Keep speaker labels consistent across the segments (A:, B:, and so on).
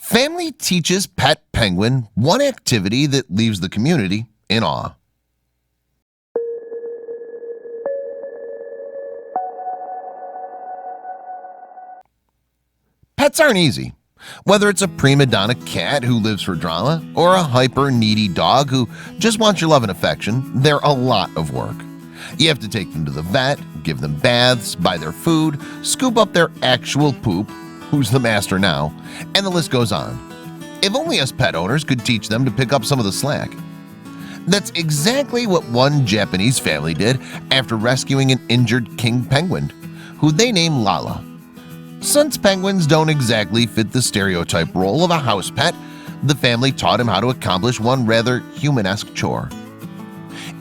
A: Family teaches pet penguin one activity that leaves the community in awe. Pets aren't easy. Whether it's a prima donna cat who lives for drama or a hyper needy dog who just wants your love and affection, they're a lot of work. You have to take them to the vet, give them baths, buy their food, scoop up their actual poop, who's the master now, and the list goes on. If only us pet owners could teach them to pick up some of the slack. That's exactly what one Japanese family did after rescuing an injured king penguin, who they named Lala. Since penguins don't exactly fit the stereotype role of a house pet, the family taught him how to accomplish one rather human-esque chore.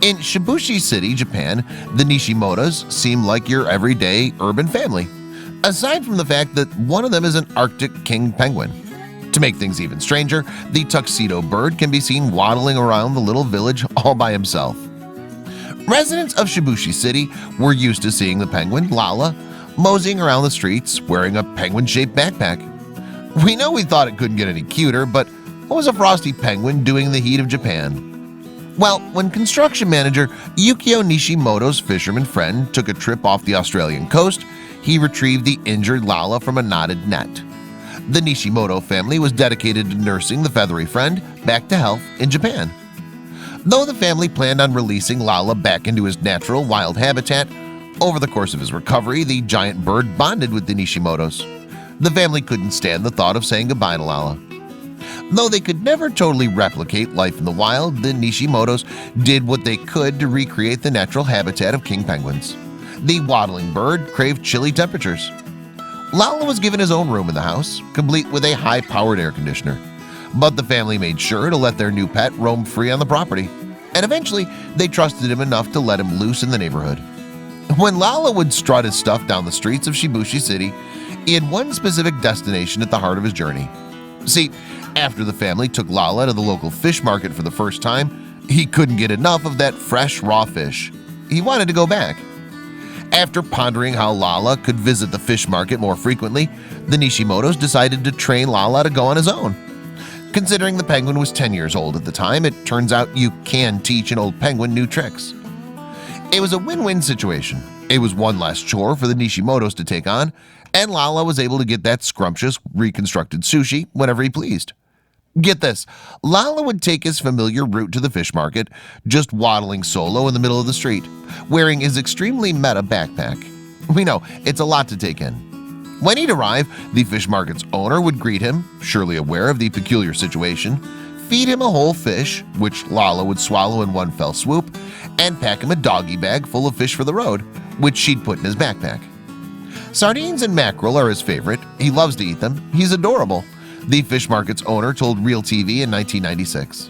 A: In Shibushi City, Japan, the Nishimotos seem like your everyday urban family, aside from the fact that one of them is an Arctic king penguin. To make things even stranger, the tuxedo bird can be seen waddling around the little village all by himself. Residents of Shibushi City were used to seeing the penguin, Lala, moseying around the streets wearing a penguin-shaped backpack. We know we thought it couldn't get any cuter, but what was a frosty penguin doing in the heat of Japan? Well, when construction manager Yukio Nishimoto's fisherman friend took a trip off the Australian coast, he retrieved the injured Lala from a knotted net. The Nishimoto family was dedicated to nursing the feathery friend back to health in Japan. Though the family planned on releasing Lala back into his natural wild habitat, over the course of his recovery, the giant bird bonded with the Nishimotos. The family couldn't stand the thought of saying goodbye to Lala. Though they could never totally replicate life in the wild, the Nishimotos did what they could to recreate the natural habitat of king penguins. The waddling bird craved chilly temperatures. Lala was given his own room in the house, complete with a high-powered air conditioner. But the family made sure to let their new pet roam free on the property, and eventually they trusted him enough to let him loose in the neighborhood. When Lala would strut his stuff down the streets of Shibushi City, he had one specific destination at the heart of his journey. See, after the family took Lala to the local fish market for the first time, he couldn't get enough of that fresh, raw fish. He wanted to go back. After pondering how Lala could visit the fish market more frequently, the Nishimotos decided to train Lala to go on his own. Considering the penguin was 10 years old at the time, it turns out you can teach an old penguin new tricks. It was a win-win situation. It was one less chore for the Nishimotos to take on, and Lala was able to get that scrumptious reconstructed sushi whenever he pleased. Get this, Lala would take his familiar route to the fish market, just waddling solo in the middle of the street, wearing his extremely meta backpack. We know, it's a lot to take in. When he'd arrive, the fish market's owner would greet him, surely aware of the peculiar situation, feed him a whole fish, which Lala would swallow in one fell swoop, and pack him a doggy bag full of fish for the road, which she'd put in his backpack. Sardines and mackerel are his favorite. He loves to eat them. He's adorable, the fish market's owner told Real TV in 1996.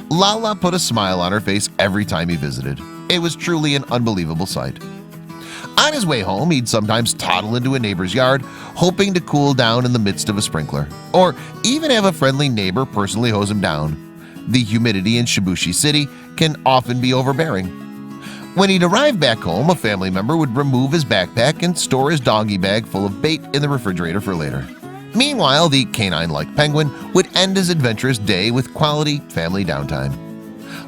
A: Lala put a smile on her face every time he visited. It was truly an unbelievable sight. On his way home, he'd sometimes toddle into a neighbor's yard, hoping to cool down in the midst of a sprinkler, or even have a friendly neighbor personally hose him down. The humidity in Shibushi City can often be overbearing. When he'd arrive back home, a family member would remove his backpack and store his doggy bag full of bait in the refrigerator for later. Meanwhile, the canine-like penguin would end his adventurous day with quality family downtime.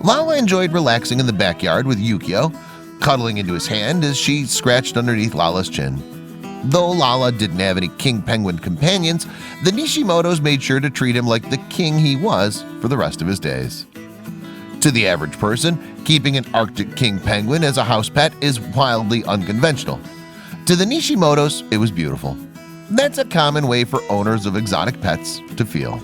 A: Lala enjoyed relaxing in the backyard with Yukio, cuddling into his hand as she scratched underneath Lala's chin. Though Lala didn't have any king penguin companions, the Nishimotos made sure to treat him like the king he was for the rest of his days. To the average person, keeping an Arctic king penguin as a house pet is wildly unconventional. To the Nishimotos, it was beautiful. That's a common way for owners of exotic pets to feel.